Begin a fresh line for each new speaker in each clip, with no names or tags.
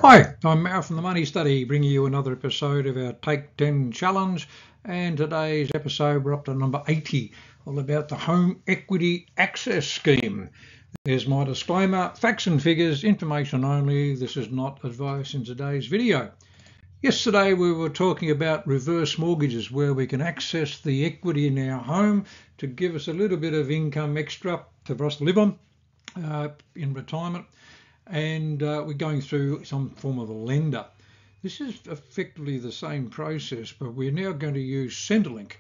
Hi, I'm Mal from the Money Study, bringing you another episode of our Take 10 Challenge. And today's episode, we're up to number 80, all about the Home Equity Access Scheme. There's my disclaimer, facts and figures, information only. This is not advice in today's video. Yesterday we were talking about reverse mortgages, where we can access the equity in our home to give us a little bit of income extra for us to live on in retirement. And we're going through some form of a lender. This is effectively the same process, but we're now going to use Centrelink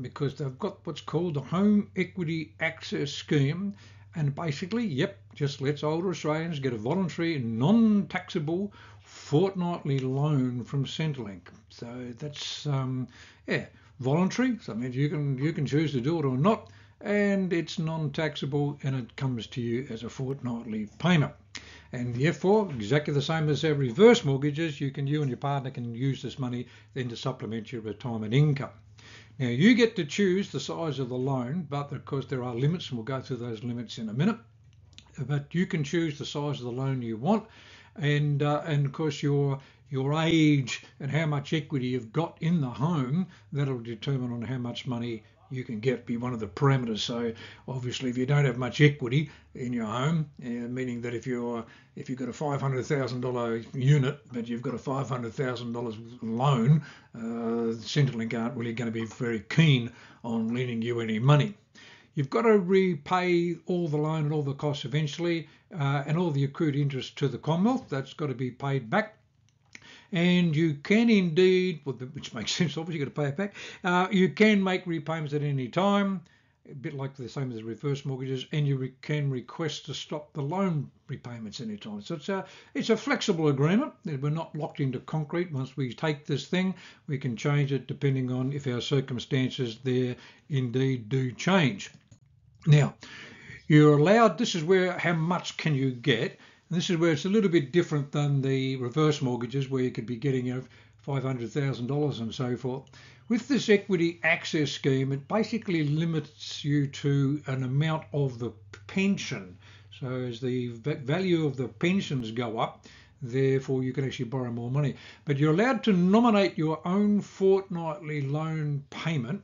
because they've got what's called the Home Equity Access Scheme, and basically, just lets older Australians get a voluntary, non-taxable fortnightly loan from Centrelink. So that's voluntary. So that means you can choose to do it or not, and it's non-taxable, and it comes to you as a fortnightly payment. And therefore, exactly the same as our reverse mortgages, you and your partner can use this money then to supplement your retirement income. Now, you get to choose the size of the loan, but of course there are limits, and we'll go through those limits in a minute. But you can choose the size of the loan you want, and of course your age and how much equity you've got in the home, that'll determine on how much money you can get, be one of the parameters. So obviously, if you don't have much equity in your home, meaning that if you've got a $500,000 unit but you've got a $500,000 loan, Centrelink aren't really going to be very keen on lending you any money. You've got to repay all the loan and all the costs eventually, and all the accrued interest to the Commonwealth. That's got to be paid back. And you can indeed, which makes sense, obviously you've got to pay it back, you can make repayments at any time, a bit like the same as reverse mortgages, and you can request to stop the loan repayments any time. So it's a flexible agreement. We're not locked into concrete. Once we take this thing, we can change it depending on if our circumstances there indeed do change. Now, you're allowed, this is where how much can you get. And this is where it's a little bit different than the reverse mortgages, where you could be getting $500,000 and so forth. With this equity access scheme, it basically limits you to an amount of the pension. So as the value of the pensions go up, therefore you can actually borrow more money. But you're allowed to nominate your own fortnightly loan payment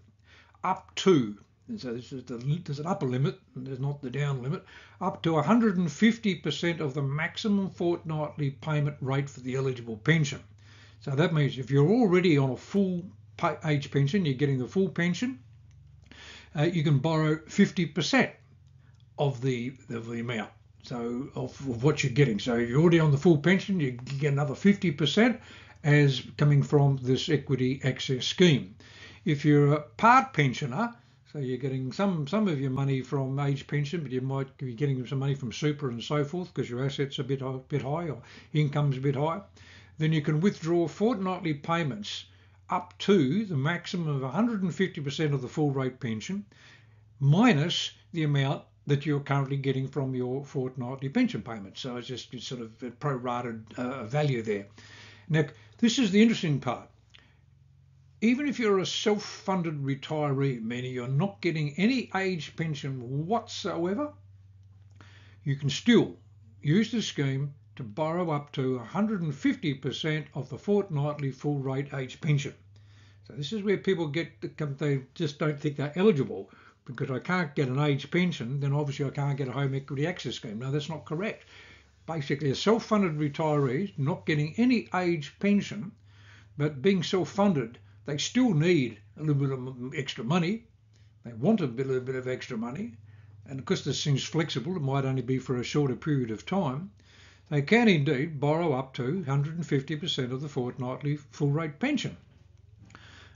up to, and so there's an upper limit, and there's not the down limit, up to 150% of the maximum fortnightly payment rate for the eligible pension. So that means if you're already on a full age pension, you're getting the full pension, you can borrow 50% of the amount, so of what you're getting. So if you're already on the full pension, you get another 50% as coming from this equity access scheme. If you're a part pensioner, so you're getting some of your money from age pension, but you might be getting some money from super and so forth because your assets are a bit high or income's a bit high, then you can withdraw fortnightly payments up to the maximum of 150% of the full rate pension minus the amount that you're currently getting from your fortnightly pension payment. So it's sort of a prorated value there. Now, this is the interesting part. Even if you're a self-funded retiree, meaning you're not getting any age pension whatsoever, you can still use the scheme to borrow up to 150% of the fortnightly full rate age pension. So this is where people they just don't think they're eligible, because I can't get an age pension, then obviously I can't get a home equity access scheme. No, that's not correct. Basically, a self-funded retiree not getting any age pension, but being self-funded, they still need a little bit of extra money. They want a little bit of extra money. And because this thing's flexible, it might only be for a shorter period of time. They can indeed borrow up to 150% of the fortnightly full rate pension.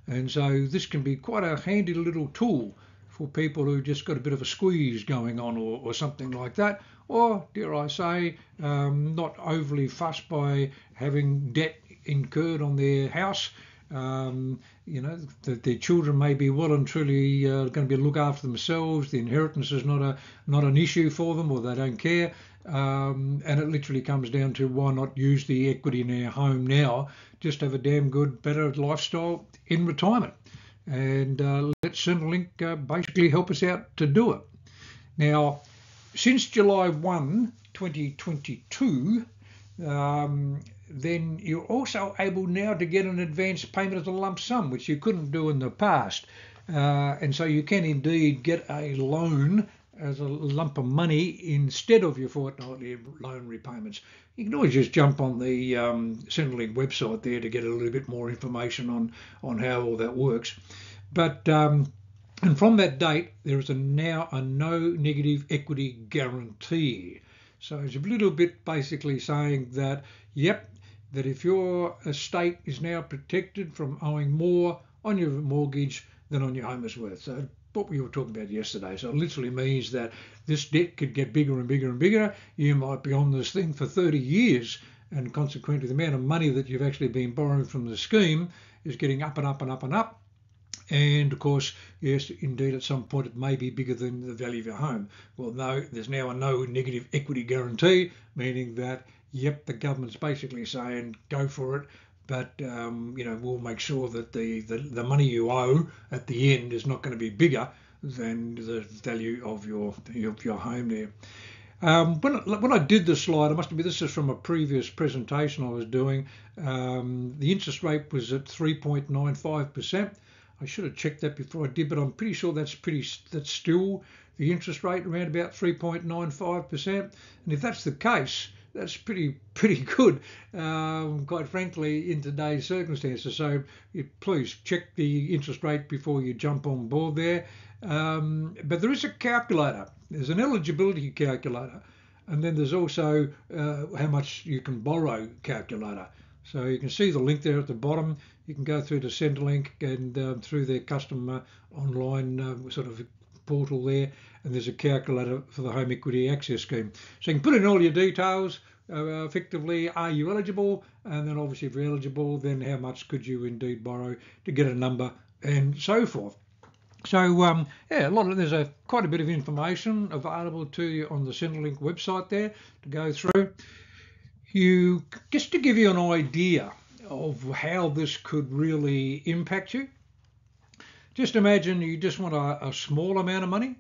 And so this can be quite a handy little tool for people who just got a bit of a squeeze going on or something like that. Or, dare I say, not overly fussed by having debt incurred on their house. That their children may be well and truly going to be look after themselves. The inheritance is not an issue for them, or they don't care. And it literally comes down to why not use the equity in our home now, just have a damn good, better lifestyle in retirement, and let Centrelink basically help us out to do it. Now, since July 1, 2022, then you're also able now to get an advance payment as a lump sum, which you couldn't do in the past. And so you can indeed get a loan as a lump of money instead of your fortnightly loan repayments. You can always just jump on the Centrelink website there to get a little bit more information on how all that works. But and from that date, there is now a no negative equity guarantee. So it's a little bit basically saying that, yep, that if your estate is now protected from owing more on your mortgage than on your home is worth. So what we were talking about yesterday. So it literally means that this debt could get bigger and bigger and bigger. You might be on this thing for 30 years, and consequently the amount of money that you've actually been borrowing from the scheme is getting up and up and up and up. And of course, yes, indeed, at some point it may be bigger than the value of your home. Well, no, there's now a no negative equity guarantee, meaning that, yep, the government's basically saying go for it, but we'll make sure that the money you owe at the end is not going to be bigger than the value of your home there. When I did the slide, I must admit this is from a previous presentation I was doing. The interest rate was at 3.95%. I should have checked that before I did, but I'm pretty sure that's still the interest rate, around about 3.95%. And if that's the case, that's pretty good, quite frankly, in today's circumstances. So please check the interest rate before you jump on board there. But there is a calculator. There's an eligibility calculator, and then there's also how much you can borrow calculator. So you can see the link there at the bottom. You can go through to Centrelink and through their customer online sort of portal there, and there's a calculator for the Home Equity Access Scheme. So you can put in all your details, effectively, are you eligible? And then obviously if you're eligible, then how much could you indeed borrow to get a number and so forth. So there's quite a bit of information available to you on the Centrelink website there to go through. Just to give you an idea of how this could really impact you, just imagine you just want a small amount of money.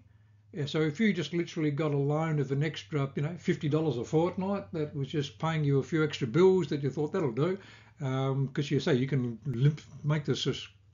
Yeah, so if you just literally got a loan of an extra, $50 a fortnight, that was just paying you a few extra bills that you thought that'll do, because you can make this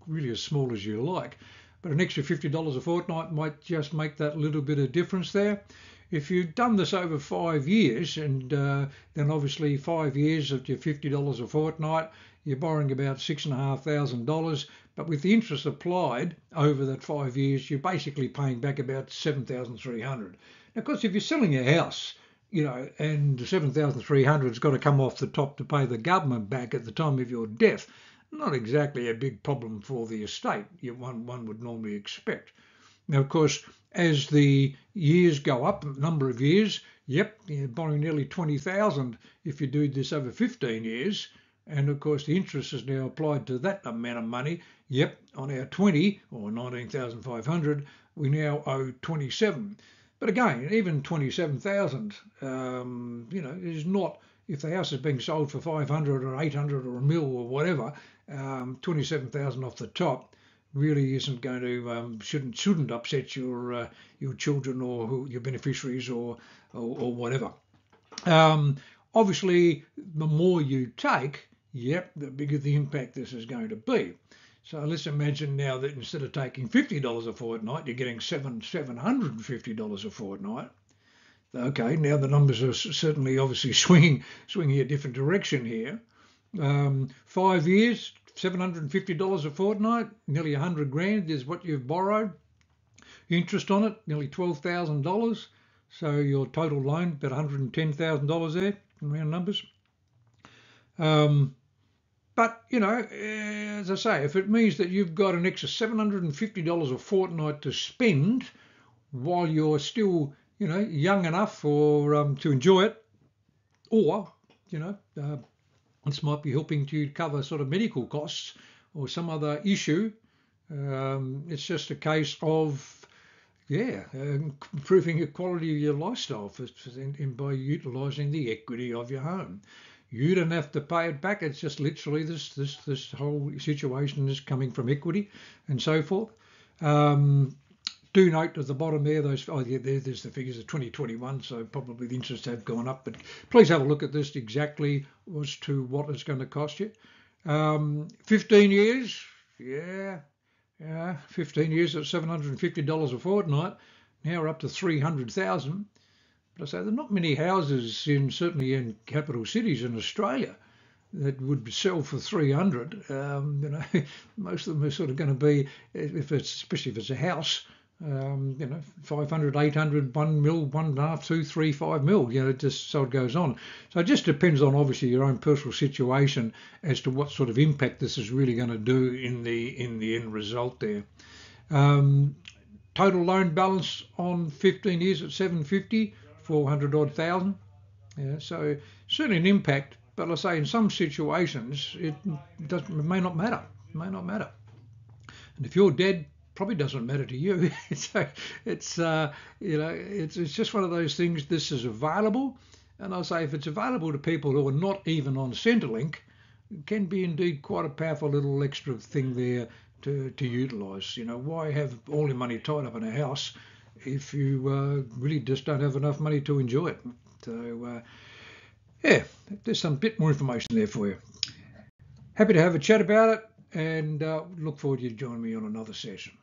really as small as you like, but an extra $50 a fortnight might just make that little bit of difference there. If you've done this over 5 years, and then obviously 5 years of your $50 a fortnight, you're borrowing about $6,500, but with the interest applied over that 5 years, you're basically paying back about $7,300. Now, of course, if you're selling your house, and the $7,300 has got to come off the top to pay the government back at the time of your death, not exactly a big problem for the estate, one would normally expect. Now, of course, as the years go up, number of years, you're borrowing nearly $20,000 if you do this over 15 years. And of course, the interest is now applied to that amount of money. On our 20 or 19,500, we now owe 27. But again, even 27,000, is not, if the house is being sold for 500 or 800 or a mil or whatever, 27,000 off the top really isn't going to shouldn't upset your children or your beneficiaries or whatever. Obviously, the more you take, the bigger the impact this is going to be. So let's imagine now that instead of taking $50 a fortnight, you're getting $750 a fortnight. Okay, now the numbers are certainly obviously swinging a different direction here. 5 years, $750 a fortnight, nearly $100,000 is what you've borrowed. Interest on it, nearly $12,000. So your total loan, about $110,000 there, in round numbers. But, as I say, if it means that you've got an extra $750 a fortnight to spend while you're still, young enough to enjoy it, or, this might be helping to cover sort of medical costs or some other issue. It's just a case of, improving the quality of your lifestyle by utilising the equity of your home. You don't have to pay it back. It's just literally this whole situation is coming from equity and so forth. Do note at the bottom there, there's the figures of 2021, so probably the interests have gone up, but please have a look at this exactly as to what it's going to cost you. 15 years, yeah, 15 years at $750 a fortnight. Now we're up to 300,000. But I say there's not many houses certainly in capital cities in Australia that would sell for 300. Most of them are sort of going to be, especially if it's a house, 500, 800, 1 mil, 1.5, 2, 3, 5 mil, just so it goes on. So it just depends on obviously your own personal situation as to what sort of impact this is really going to do in the end result there. Total loan balance on 15 years at 750, 400 odd thousand. Yeah, so certainly an impact, but I say in some situations it may not matter. And if you're dead, probably doesn't matter to you. So it's just one of those things. This is available, and I say if it's available to people who are not even on Centrelink, it can be indeed quite a powerful little extra thing there to utilise. Why have all your money tied up in a house if you really just don't have enough money to enjoy it? So there's some bit more information there for you. Happy to have a chat about it, and look forward to you joining me on another session.